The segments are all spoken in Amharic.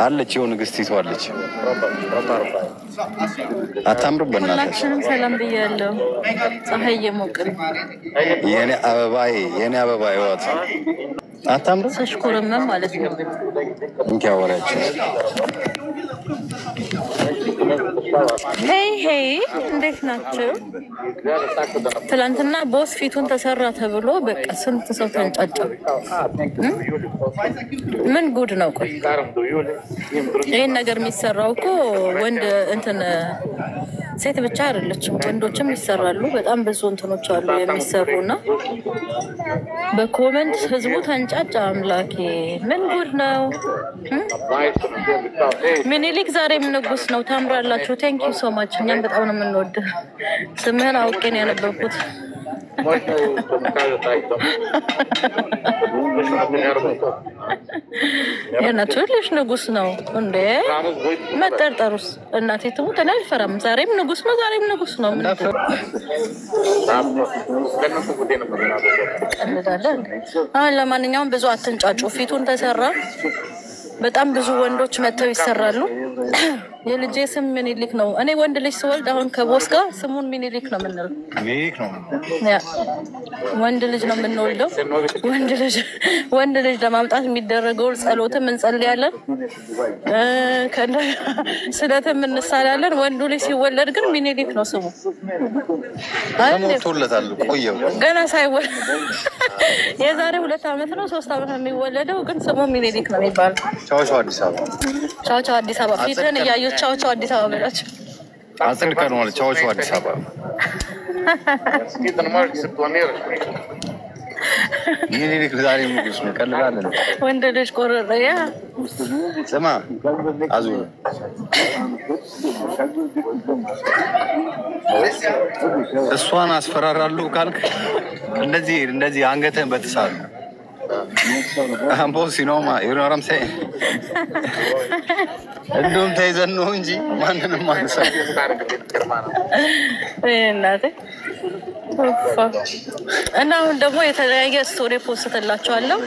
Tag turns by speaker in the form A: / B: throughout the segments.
A: አለች የሆነ ንግስቲቱ አለች አታምርም በእናትሽ
B: ሁላችንም ሰላም ብያለሁ ፀሐይ የሞቅን
A: የኔ አበባ ይዋት አታምርም
B: ተሽኮረመ ማለት ነው
A: እንኪ አወራችሁ
B: ሄይ እንዴት ናችሁ ትላንትና ቦስ ፊቱን ተሰራ ተብሎ በቃ ስንት ሰው ተንጫጫ ምን ጉድ ነው ቆይ ይሄን ነገር የሚሰራው እኮ ወንድ እንትን ሴት ብቻ አይደለችም ወንዶችም ይሰራሉ በጣም ብዙ እንትኖች አሉ የሚሰሩና በኮሜንት ህዝቡ ተንጫጫ አምላኬ ምን ጉድ ነው ሚኒሊክ ዛሬም ንጉስ ነው ታምራላችሁ ቴንክ ዩ ሶ ማች እኛም በጣም ነው የምንወድ ስምህን አውቄ ነው ያነበብኩት የእናትህ ልጅ ንጉስ ነው እንዴ መጠርጠሩስ እናቴ ትሙት እኔ አልፈራም ዛሬም ንጉስ ነው ምን ለማንኛውም ብዙ አትንጫጩ ፊቱን ተሰራ በጣም ብዙ ወንዶች መተው ይሰራሉ የልጄ ስም ሚኒሊክ ነው እኔ ወንድ ልጅ ስወልድ አሁን ከቦስ ጋር ስሙን ሚኒሊክ ነው የምንለው ሚኒሊክ ነው ያ ወንድ ልጅ ነው የምንወልደው ወንድ ልጅ ለማምጣት የሚደረገው ጸሎትም እንጸልያለን ስለተም እንሳላለን ወንዱ ልጅ ሲወለድ ግን ሚኒሊክ ነው ስሙ
A: ተሞልቶለታል ቆየው
B: ገና ሳይወለድ የዛሬ 2 አመት ነው 3 አመት የሚወለደው ግን ስሙ ሚኒሊክ ነው የሚባለው
A: ቻው አዲስ አበባ
B: ፊትን ያዩ ቻው አዲስ አበባ ብላችሁ
A: አጽድቀን ማለት ቻው አዲስ አበባ ሚኒሊክ ዛሬ ንጉስ ነው ቀልባለን
B: ወንድ ልጅ ቆረጠያ
A: ስማ አዙ እሷን አስፈራራለሁ ካልክ እንደዚህ አንገተን በተሳሉ አምቦስ ሲኖማ ይኖርም ሳይ እንደውም ተይዘን ነው እንጂ ማንንም አንሰው
B: እናቴ እና አሁን ደግሞ የተለያየ ስቶሪ ፖስትላችኋለሁ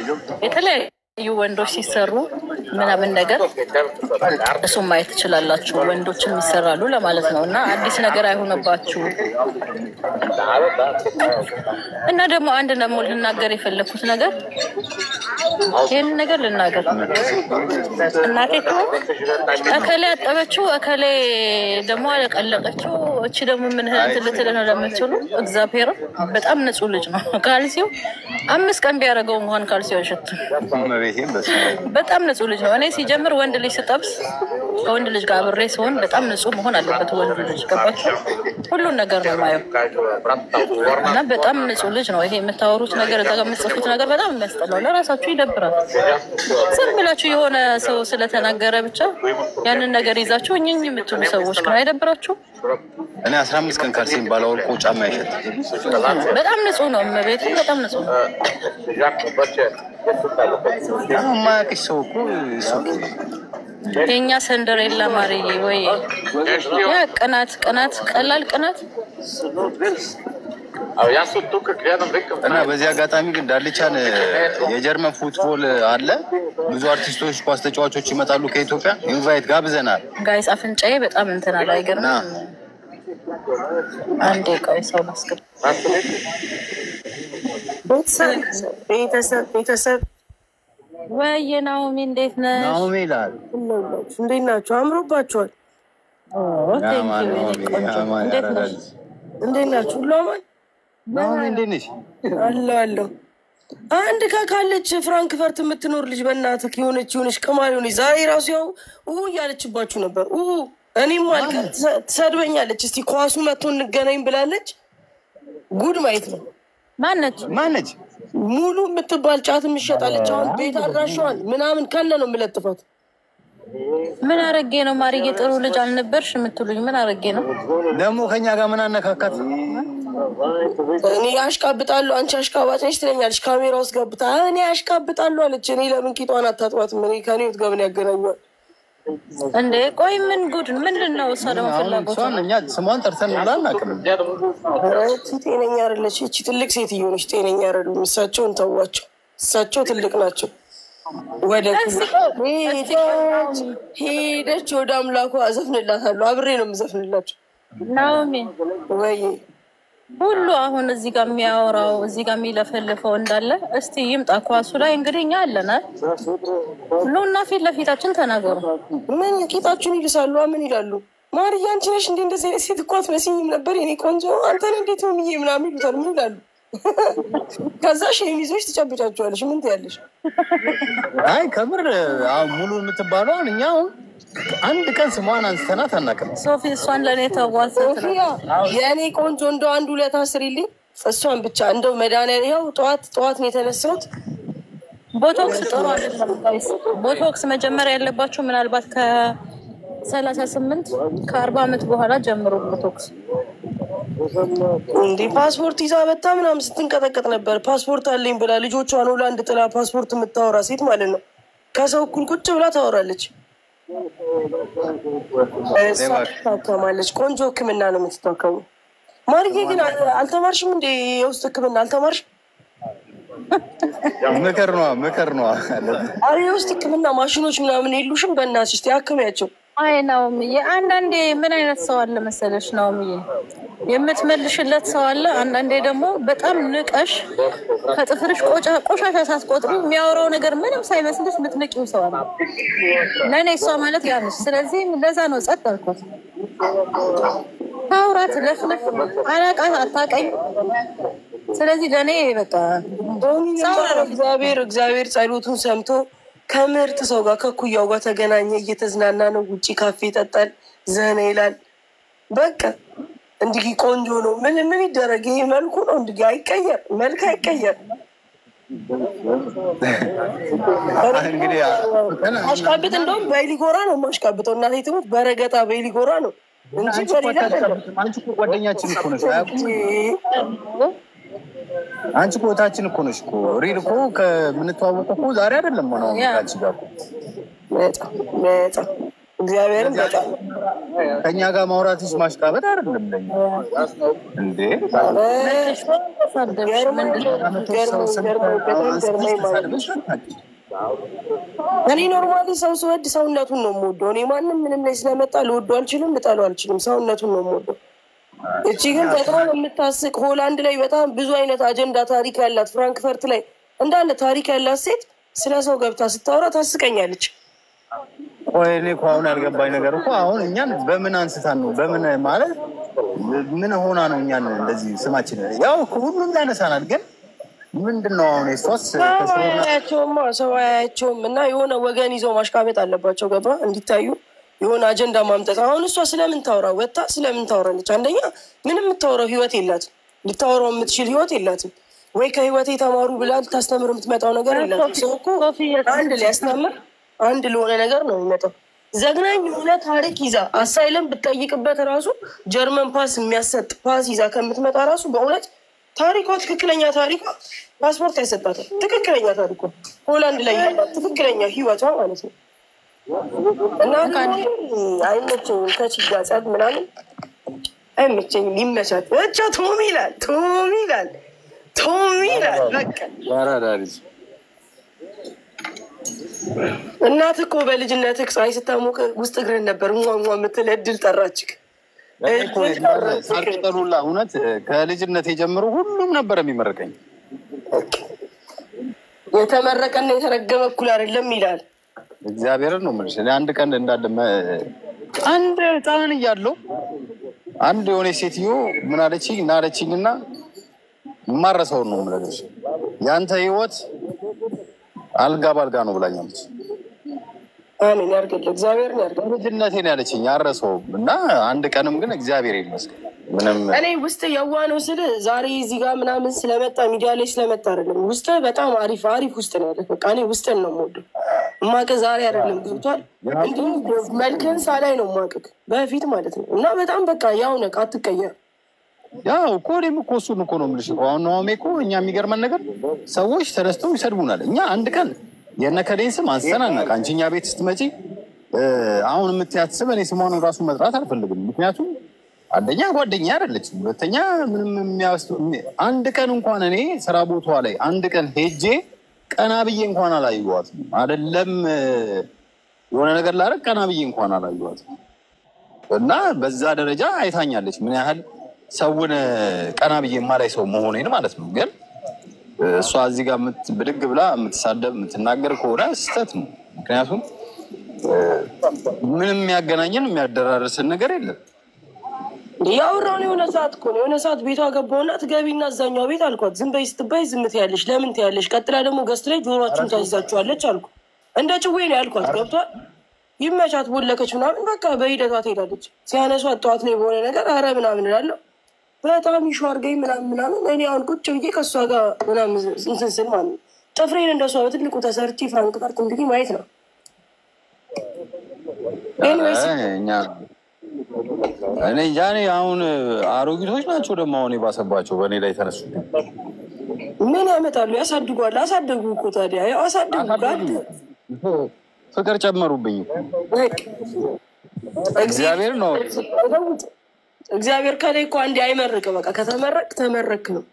B: የተለያዩ ወንዶች ሲሰሩ ምናምን ነገር እሱም ማየት ትችላላችሁ ወንዶችም ይሰራሉ ለማለት ነው እና አዲስ ነገር አይሆንባችሁ እና ደግሞ አንድ ደግሞ ልናገር የፈለኩት ነገር ይሄን ነገር ልናገር እናቴ አከለ አጠበችው አከለ ደግሞ አለቀለቀችው እቺ ደግሞ ምን እንትን ነው ለምትሉ እግዚአብሔር በጣም ንጹህ ልጅ ነው ካልሲው 5 ቀን ቢያረጋው እንኳን ካልሲው አይሸት በጣም ንጹህ ልጅ ነው እኔ ሲጀምር ወንድ ልጅ ስጠብስ ወንድ ልጅ ጋር አብሬ ሲሆን በጣም ንጹህ መሆን አለበት ወንድ ልጅ ገባችሁ ሁሉ ነገር ነው ማየው እና በጣም ንጹህ ልጅ ነው ይሄ የምታወሩት ነገር ተገምጽፉት ነገር በጣም የሚያስጠላው ለራሳችሁ ይደብራል ዝም ብላችሁ የሆነ ሰው ስለተናገረ ብቻ ያንን ነገር ይዛችሁ እኝኝ የምትሉ ሰዎች ግን አይደብራችሁ
A: እኔ 15 ቀን ካልሲም ባላወልቆ ጫማ አይሸት
B: በጣም ንጹህ ነው መቤት በጣም ንጹህ
A: ማያውቅሽ ሰው እኮ
B: የኛ ሰንደሬላ ማርዬ ወይ ያ ቅናት ቀላል ቅናት
A: እና በዚህ አጋጣሚ ግን ዳልቻን የጀርመን ፉትቦል አለ ብዙ አርቲስቶች ኳስ ተጫዋቾች ይመጣሉ ከኢትዮጵያ ኢንቫይት ጋብዘናል
B: ጋይስ አፍንጫዬ በጣም እንትና ላይ ገርና አንዴ ቆይ ሰው ማስገብ ቤተሰብ ወይ ናኦሚ እንዴት ነሽ
A: ናኦሚ ይላል
C: እንዴት ናችሁ አምሮባችኋል እንዴት ናችሁ ለማን
A: ናኦሚ እንዴት ነሽ
C: አሎ አንድ ካለች ፍራንክፈርት የምትኖር ልጅ በእናትህ የሆነች ቅማል ሆነች ዛሬ ራሱ ያው እያለችባችሁ ነበር እኔም አልከ ትሰድበኛለች እስቲ ኳሱ መጥቶ እንገናኝ ብላለች ጉድ ማየት ነው
A: ማነች
C: ሙሉ የምትባል ጫት የሚሸጣለች አሁን ቤት አድራሻዋን ምናምን ካለ ነው የምለጥፋት
B: ምን አረጌ ነው ማርዬ ጥሩ ልጅ አልነበርሽ የምትሉኝ ምን አረጌ ነው
A: ደግሞ ከኛ ጋር ምን አነካካት
C: እኔ አሽቃብጣለሁ አንቺ አሽቃባጭ ነሽ ትለኛለሽ ካሜራ ውስጥ ገብታ እኔ አሽቃብጣለሁ አለች እኔ ለምን ቂጧን አታጥባትም እኔ ከኔት ጋር ምን ያገናኛል
B: እንዴ ቆይ ምን ጉድ ምንድነው እሷ ደግሞ ፍላጎት
A: እኛ ስሟን ጠርተን አናውቅም
C: ጤነኛ አይደለች እቺ ትልቅ ሴትዮ ነች ጤነኛ አይደሉም እሳቸውን ተዋቸው እሳቸው ትልቅ ናቸው ወደ ሄደች ወደ አምላኩ አዘፍንላታለሁ። አብሬ ነው የምዘፍንላቸው።
B: ናኦሚ
C: ወይ
B: ሁሉ አሁን እዚህ ጋር የሚያወራው እዚህ ጋር የሚለፈልፈው እንዳለ እስቲ ይምጣ ኳሱ ላይ እንግዲህ እኛ አለና ኑና ፊት ለፊታችን ተናገሩ።
C: ምን ቂጣችሁን ይልሳሉ? ምን ይላሉ? ማርያ አንቺ ነሽ እንዴ እንደዚህ አይነት ሴት እኮ አትመስይም ነበር የኔ ቆንጆ፣ አንተን እንዴት ነው ምዬ ምናምን ይሉታል። ምን ይላሉ? ከዛ ሸሚዞች ትጨብጫቸዋለሽ። ምን ትያለሽ?
A: አይ ከምር ሙሉ የምትባለው እኛ አሁን አንድ ቀን ስሟን አንስተናት አናውቅም።
B: ሶፊ እሷን ለእኔ ተዋት።
C: ሶፊያ የእኔ ቆንጆ እንደው አንድ ሁለት አስሪልኝ እሷን ብቻ እንደው መድኃኒዓለም ይኸው ጠዋት ነው የተነሳሁት።
B: ቦቶክስ ጥሩ አይደለም ጋይስ። ቦቶክስ መጀመሪያ ያለባችሁ ምናልባት ከ38 ከ40 ዓመት በኋላ ጀምሮ ቦቶክስ።
C: እንዴ ፓስፖርት ይዛ መጣ ምናምን ስትንቀጠቀጥ ነበር። ፓስፖርት አለኝ ብላ ልጆቿን ሆላንድ ጥላ ፓስፖርት የምታወራ ሴት ማለት ነው። ከሰው እኩል ቁጭ ብላ ታወራለች። እሷ ታከማለች። ቆንጆ ሕክምና ነው የምትታከሙ። ማርዬ ግን አልተማርሽም እንዴ? የውስጥ ሕክምና አልተማርሽም?
A: ምክር ነው።
C: አረ የውስጥ ሕክምና ማሽኖች ምናምን የሉሽም? በእናትሽ እስኪ አክሚያቸው።
B: አይ ናኦሚዬ፣ አንዳንዴ ምን አይነት ሰው አለ መሰለሽ ናኦሚዬ፣ የምትመልሽለት ሰው አለ። አንዳንዴ ደግሞ በጣም ንቀሽ ከጥፍርሽ ቆሻሻ ሳትቆጥሪ የሚያወራው ነገር ምንም ሳይመስልሽ የምትንቂው ሰው አለ። ለእኔ እሷ ማለት ያለች። ስለዚህ ለዛ ነው ጸጥ አልኩት። ታውራት ለፍለፍ አላቃት አታቀኝ። ስለዚህ ለእኔ በቃ እግዚአብሔር ጸሎቱን ሰምቶ ከምርጥ ሰው ጋር ከኩያው ጋር ተገናኘ። እየተዝናና ነው። ውጪ ካፌ ይጠጣል፣ ዘና ይላል። በቃ እንዲህ ቆንጆ ነው። ምን ይደረግ? ይሄ መልኩ ነው። እንዲህ አይቀየር፣ መልክ አይቀየር።
A: እንግዲህ
C: ማሽቃብጥ እንደውም በይሊጎራ ነው ማሽቃብጠው። እናቴ ትሙት በረገጣ በይሊጎራ ነው እንጂ በሌላ
A: አንቺ እኮ ጓደኛችን እኮ ነሽ። አንቺ እኮ እህታችን እኮ ነሽ እኮ። ሪል እኮ ከምንተዋወቀው እኮ ዛሬ አይደለም ሆነ አንቺ ጋር በጣም እግዚአብሔርን በጣም ከእኛ ጋር ማውራትሽ ማሽቃበጥ አይደለም ለኛ እንዴ። እኔ ኖርማሊ ሰው ስወድ ሰውነቱን ነው የምወደው። እኔ ማንም ምንም ላይ ስለመጣ ልወደው አልችልም፣ ልጠለው አልችልም። ሰውነቱን ነው የምወደው። እቺ ግን በጣም የምታስቅ ሆላንድ ላይ በጣም ብዙ አይነት አጀንዳ ታሪክ ያላት ፍራንክፈርት ላይ እንዳለ ታሪክ ያላት ሴት ስለ ሰው ገብታ ስታወራ ታስቀኛለች። ቆይ እኔ እኮ አሁን ያልገባኝ ነገር እኮ አሁን እኛን በምን አንስታን ነው? በምን ማለት ምን ሆና ነው እኛን እንደዚህ ስማችን ያው ሁሉም ያነሳናል። ግን ምንድነው አሁን እሷስ
C: ሰው አያቸውም እና የሆነ ወገን ይዘው ማሽቃበጥ አለባቸው። ገባ እንዲታዩ የሆነ አጀንዳ ማምጣት። አሁን እሷ ስለምን ታወራ ወጣ ስለምን ታወራለች? አንደኛ ምንም የምታወራው ህይወት የላትም። ልታወራው የምትችል ህይወት የላትም። ወይ ከህይወቴ ተማሩ ብላ ልታስተምር የምትመጣው ነገር የላትም። ሰው እኮ አንድ ሊያስተምር አንድ ለሆነ ነገር ነው የሚመጣው። ዘግናኝ የሆነ ታሪክ ይዛ አሳይለም ብትጠይቅበት ራሱ ጀርመን ፓስ የሚያሰጥ ፓስ ይዛ ከምትመጣ ራሱ በእውነት ታሪኳ ትክክለኛ ታሪኳ ፓስፖርት አይሰጣትም። ትክክለኛ ታሪኳ ሆላንድ ላይ ያላት ትክክለኛ ህይወቷ ማለት ነው። እና አይመቸኝም ከችጋጸት ምናምን አይመቸኝም። ይመቻት ብቻ። ቶም ይላል በቃ
A: ያራዳሪዝ
C: እናት እኮ በልጅነትህ ፀሐይ ስታሞቅ ውስጥ እግርህን ነበር ሟሟ የምትል እድል ጠራችክ።
A: ሳርቅጠሉላ እውነት ከልጅነት የጀምሮ ሁሉም ነበር የሚመረቀኝ።
C: የተመረቀና የተረገመ እኩል አይደለም ይላል
A: እግዚአብሔርን ነው የምልሽ። አንድ ቀን እንዳለ አንድ ህፃን እያለሁ አንድ የሆነ ሴትዮ ምን አለችኝ እናለችኝና የማረሰውን ነው የምልሽ። ያንተ ህይወት አልጋ ባልጋ ነው ብላኛለች።
C: አሜን ያርግልህ፣ እግዚአብሔርን ያርግልህ።
A: ልጅነቴ ነው ያለችኝ አረሰውም እና አንድ ቀንም ግን እግዚአብሔር ይመስገን ምንም
C: እኔ ውስጥ የዋ ነው ስል ዛሬ እዚህ ጋር ምናምን ስለመጣ ሚዲያ ላይ ስለመጣ አይደለም። ውስጥ በጣም አሪፍ ውስጥ ነው ያለ። በቃ እኔ ውስጥን ነው የምወደው። ማቀ ዛሬ አይደለም ገብቷል። እንዲሁም መልክህን ሳላይ ነው ማቀቅ በፊት ማለት ነው። እና በጣም በቃ ያው ነቅ አትቀየር።
A: ያው እኮ እኔም እኮ እሱን እኮ ነው የምልሽ። አሁን ናኦሚ እኮ እኛ የሚገርመን ነገር ሰዎች ተነስተው ይሰድቡናል። እኛ አንድ ቀን የነከዴን ስም አንስተናናቅ። አንቺ እኛ ቤት ስትመጪ አሁን የምትያት ስም እኔ ስሟን ራሱ መጥራት አልፈልግም። ምክንያቱም አንደኛ ጓደኛ አይደለች፣ ሁለተኛ ምንም አንድ ቀን እንኳን እኔ ስራ ቦታዋ ላይ አንድ ቀን ሄጄ
D: ቀና ብዬ እንኳን አላየኋትም። አይደለም የሆነ ነገር ላደርግ ቀና ብዬ እንኳን አላየኋትም። እና በዛ ደረጃ አይታኛለች ምን ያህል ሰውን ቀና ብዬ የማላይ ሰው መሆኔን ማለት ነው። ግን እሷ እዚህ ጋር ብድግ ብላ የምትሳደብ የምትናገር ከሆነ ስህተት ነው። ምክንያቱም ምንም የሚያገናኘን የሚያደራርስን ነገር የለም።
C: ያወራውን የሆነ ሰዓት እኮ ነው። የሆነ ሰዓት ቤቷ ገባውና ትገቢና እዛኛው ቤት አልኳት። ዝም በይ ስትባይ ዝም ትያለሽ። ለምን ትያለሽ? ቀጥላ ደግሞ ገስት ላይ ጆሮአችሁን ታይዛችኋለች አልኩ። እንደ ጭዌ ነው ያልኳት። ገብቷል። ይመቻት ቦለከች ምናምን በቃ በሂደቷ ትሄዳለች። ሲያነሷት ጠዋት ላይ በሆነ ነገር አረ ምናምን እላለሁ። በጣም ይሹ አድርገኝ ምናምን እኔ አሁን ቁጭ ብዬ ከእሷ ጋር ምናምን እንትን ስል ማለት ነው ጥፍሬን እንደሷ በትልቁ ተሰርቼ ፍራንክፈርት እንግዲህ ማየት ነው።
D: እኔ እንጃ። አሁን አሮጊቶች ናቸው ደግሞ አሁን የባሰባቸው በእኔ ላይ ተነሱ።
C: ምን ያመጣሉ? ያሳድጓል። አሳደጉ እኮ ታዲያ ያው አሳደጉ።
D: ፍቅር ጨመሩብኝ። እግዚአብሔር ነው
C: እግዚአብሔር ከላይ እኮ አንዴ አይመርቅ። በቃ ከተመረቅ ተመረክ ነው።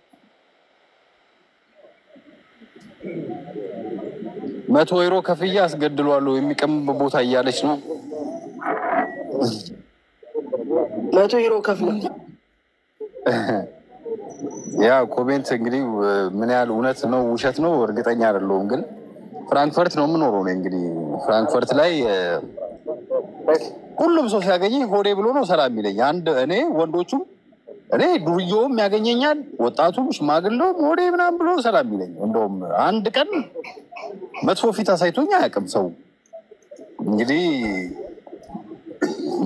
D: 100 ዩሮ ከፍዬ አስገድሏለሁ የሚቀምበት ቦታ እያለች ነው።
C: 100 ዩሮ ከፍለ
D: ያ ኮሜንት እንግዲህ ምን ያህል እውነት ነው ውሸት ነው እርግጠኛ አይደለሁም። ግን ፍራንክፈርት ነው የምኖረው ነው። እንግዲህ ፍራንክፈርት ላይ ሁሉም ሰው ሲያገኘኝ ሆዴ ብሎ ነው ሰላም የሚለኝ። እኔ ወንዶቹም እኔ ዱርዬውም ያገኘኛል፣ ወጣቱም ሽማግሌውም ሆዴ ምናምን ብሎ ሰላም የሚለኝ። እንደውም አንድ ቀን መጥፎ ፊት አሳይቶኝ አያውቅም ሰው። እንግዲህ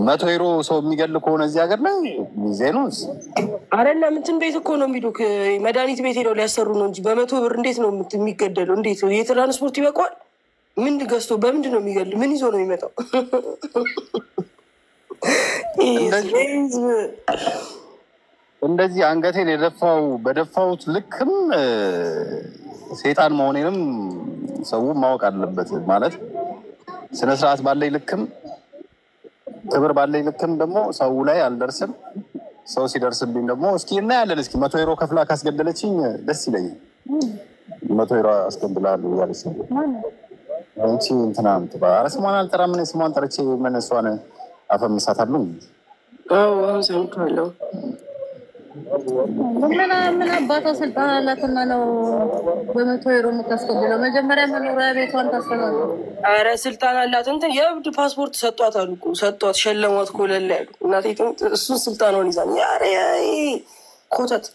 D: 100 ዩሮ ሰው የሚገል ከሆነ እዚህ ሀገር ላይ ዜኖስ
C: አይደለም እንትን ቤት እኮ ነው የሚሉክ። መድኃኒት ቤት ሄደው ሊያሰሩ ነው እንጂ በ100 ብር እንዴት ነው የሚገደለው? እንዴት ነው የትራንስፖርት ይበቃዋል? ምን ገዝቶ በምንድን ነው የሚገል? ምን ይዞ ነው የሚመጣው?
D: እንደዚህ አንገቴን በደፋሁት ልክም ሴጣን መሆኔንም ሰው ማወቅ አለበት። ማለት ስነስርዓት ባለኝ ልክም ክብር ባለኝ ልክም ደግሞ ሰው ላይ አልደርስም። ሰው ሲደርስብኝ ደግሞ እስኪ እናያለን። እስኪ 100 ዩሮ ከፍላ ካስገደለችኝ ደስ ይለኛል። 100 ዩሮ አስገድላለሁ ያለች አንቺ እንትና ኧረ ስሟን አልጠራም። ምን ስሟን ጠርቼ ምን እሷን አፈምሳታለሁ?
C: አዎ ሰምቻለሁ።
B: ምን አባቷ ስልጣን አላትና ነው በ100 ዩሮ የምታስገድለው? መጀመሪያ መኖሪያ ቤቷን ታስተካክል።
C: ኧረ ስልጣን አላት። እንትን የእብድ ፓስፖርት ሰጧት አሉ እኮ ሰጧት፣ ሸለሟት ኮለል ያሉ እናቴ። እሱን ስልጣኗን ይዛል። ኮተት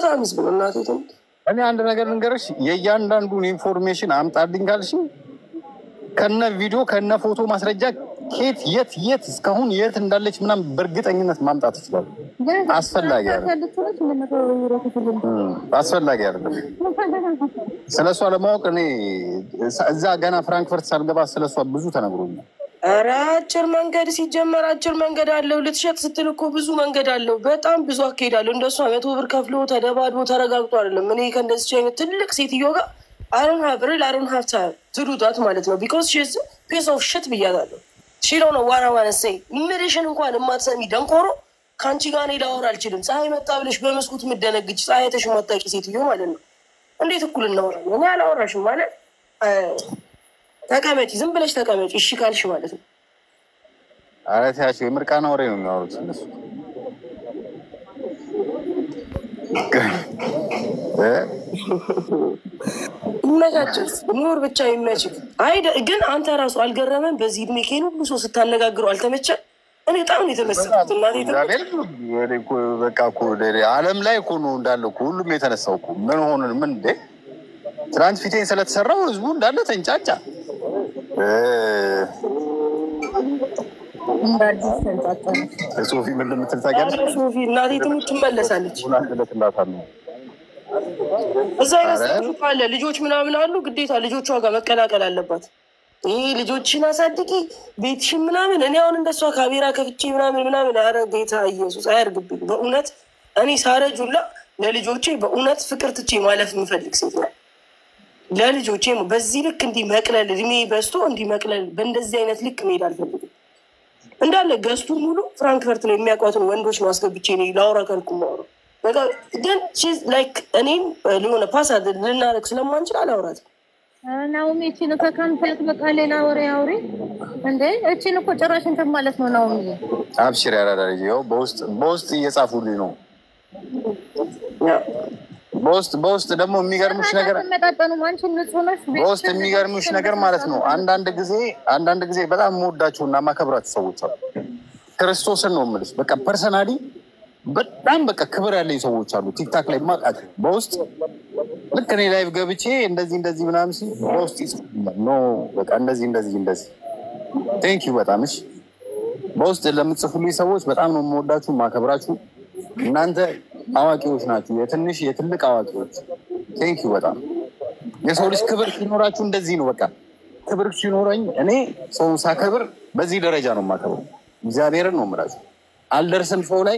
C: አምስት ብሎ እናቴ።
D: እኔ አንድ ነገር ልንገርሽ፣ የእያንዳንዱን ኢንፎርሜሽን አምጣልኝ ካልሽኝ ከነ ቪዲዮ ከነ ፎቶ ማስረጃ ኬት የት እስካሁን የት እንዳለች ምናምን በእርግጠኝነት ማምጣት ይችላል። አስፈላጊ አይደለም። ስለሷ ለማወቅ እኔ እዛ ገና ፍራንክፈርት ሳልገባ ስለሷ ብዙ ተነግሮኛል።
C: ኧረ አጭር መንገድ ሲጀመር አጭር መንገድ አለው። ልትሸጥ ስትል እኮ ብዙ መንገድ አለው። በጣም ብዙ አካሄዳለሁ። እንደሷ 100 ብር ከፍሎ ተደባድቦ ተረጋግጦ አይደለም። እኔ ከእንደዚች አይነት ትልቅ ሴትዮ ጋር አሮን ሀብታ ትዱታት ማለት ነው። ቢኮዝ ሺዝ ፒስ ኦፍ ሽት ብያታለሁ። ሺሎ ነው ዋናዋነሰይ ምድሽን እንኳን የማትሰሚ ደንቆሮ ከአንቺ ጋር እኔ ላወራ አልችልም። ፀሐይ መጣ ብለሽ በመስኮት የምደነግጭ ፀሐይ ተሽማታቂ ሴትዮ ማለት ነው። እንዴት እኩል እናወራለን? እኔ አላወራሽም ማለት ተቀመጪ፣ ዝም ብለሽ ተቀመጪ እሺ ካልሽ ማለት ነው።
D: ኧረ ተያቸው፣ የምርቃና ወሬ ነው የሚያወሩት እነሱ።
C: ይመቻችስ ኑር ብቻ ይመችል። አይ ግን አንተ ራሱ አልገረመም? በዚህ እድሜ ኬን ሁሉ ሰው ስታነጋግረው አልተመቸም? እኔ በጣም የተመሰኩት
D: በቃ እኮ ዓለም ላይ እኮ ነው እንዳለ እኮ ሁሉም የተነሳው እኮ ምን ሆነ ምን እንደ ትናንት ፊቴን ስለተሰራው ህዝቡ እንዳለ ተንጫጫ። ሶፊ ምን እንደምትል ታውቂያለሽ?
C: ሶፊ እናቴ ትሙት ትመለሳለች። እዛ ያለ ልጆች ምናምን አሉ፣ ግዴታ ልጆቿ ጋር መቀላቀል አለባት። ይህ ልጆችን አሳድቂ ቤትሽን ምናምን። እኔ አሁን እንደሷ ካሜራ ከፍቼ ምናምን ኧረ ጌታ ኢየሱስ አያርግብኝ። በእውነት እኔ ሳረጁላ ለልጆቼ በእውነት ፍቅር ትቼ ማለፍ የምፈልግ ሴት ነው። ለልጆቼ በዚህ ልክ እንዲህ መቅለል እድሜ በዝቶ እንዲህ መቅለል በእንደዚህ አይነት ልክ መሄድ አልፈልግም። እንዳለ ገዝቱ ሙሉ ፍራንክፈርት ነው የሚያውቋትን ወንዶች ነው አስገብቼ እኔ ላውራ ከልኩ ማውራው። ግን ላይክ እኔም ሊሆነ ፓስ ልናደርግ ስለማንችል አላውራትም።
B: ናኦሚ እቺን ከካንፈት በቃ ሌላ ወሬ አውሪ እንዴ እቺን እኮ ጭራሽ እንትን ማለት ነው ናኦሚ
D: አብሽር ያራዳልኝ ይኸው በውስጥ እየጻፉልኝ ነው በውስጥ ደግሞ የሚገርምሽ ነገር
B: ተመጣጣኑ ማንቺ ንጹህ ነሽ
D: በውስጥ የሚገርምሽ ነገር ማለት ነው አንዳንድ ጊዜ በጣም የምወዳቸውና ማከብራት ሰዎች አሉ ክርስቶስን ነው የምልሽ በቃ ፐርሰናሊ በጣም በቃ ክብር ያለኝ ሰዎች አሉ ቲክታክ ላይ ማቃት በውስጥ ልክ እኔ ላይቭ ገብቼ እንደዚህ ምናምን ሲል በውስጥ ይጽፉልኛል ኖ በቃ እንደዚህ ቴንክ ዩ በጣም እሺ በውስጥ ለምትጽፉልኝ ሰዎች በጣም ነው የምወዳችሁ ማከብራችሁ እናንተ አዋቂዎች ናችሁ የትልቅ አዋቂዎች ቴንክ ዩ በጣም የሰው ልጅ ክብር ሲኖራችሁ እንደዚህ ነው በቃ ክብር ሲኖረኝ እኔ ሰውን ሳከብር በዚህ ደረጃ ነው የማከብረው እግዚአብሔርን ነው የምላችሁ አልደርስም ሰው ላይ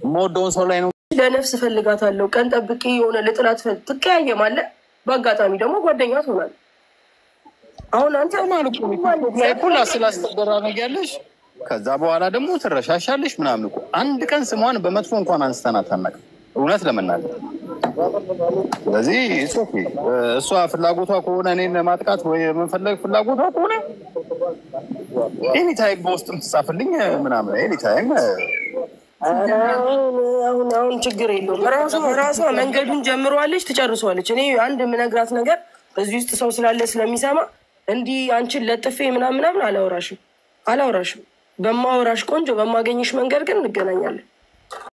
D: ሞዶን ሰው ላይ ነው
C: ለነፍስ ፈልጋታለሁ ቀን ጠብቄ የሆነ ለጥላት ትቀያየማለህ በአጋጣሚ ደግሞ ጓደኛ ትሆናለህ አሁን አንተ
D: ማለት ነው ላይ ሁላ ስላስተደራ ነገር ያለሽ ከዛ በኋላ ደግሞ ትረሻሻለሽ ምናምን እኮ አንድ ቀን ስሟን በመጥፎ እንኳን አንስተናት አናውቅም እውነት ለመናገር ስለዚህ ሶፊ እሷ ፍላጎቷ ከሆነ እኔን ለማጥቃት ወይ መንፈለግ ፍላጎቷ ከሆነ ኤኒ ታይም በውስጥም ትጻፍልኝ ምናምን ኤኒ ታይም
C: አሁን ችግር የለውም ራሷ መንገዱን ጀምሯለች ትጨርሷለች እኔ አንድ ምነግራት ነገር እዚህ ውስጥ ሰው ስላለ ስለሚሰማ እንዲህ አንቺን ለጥፌ ምናምን አላወራሽም በማወራሽ ቆንጆ በማገኝሽ መንገድ ግን እንገናኛለን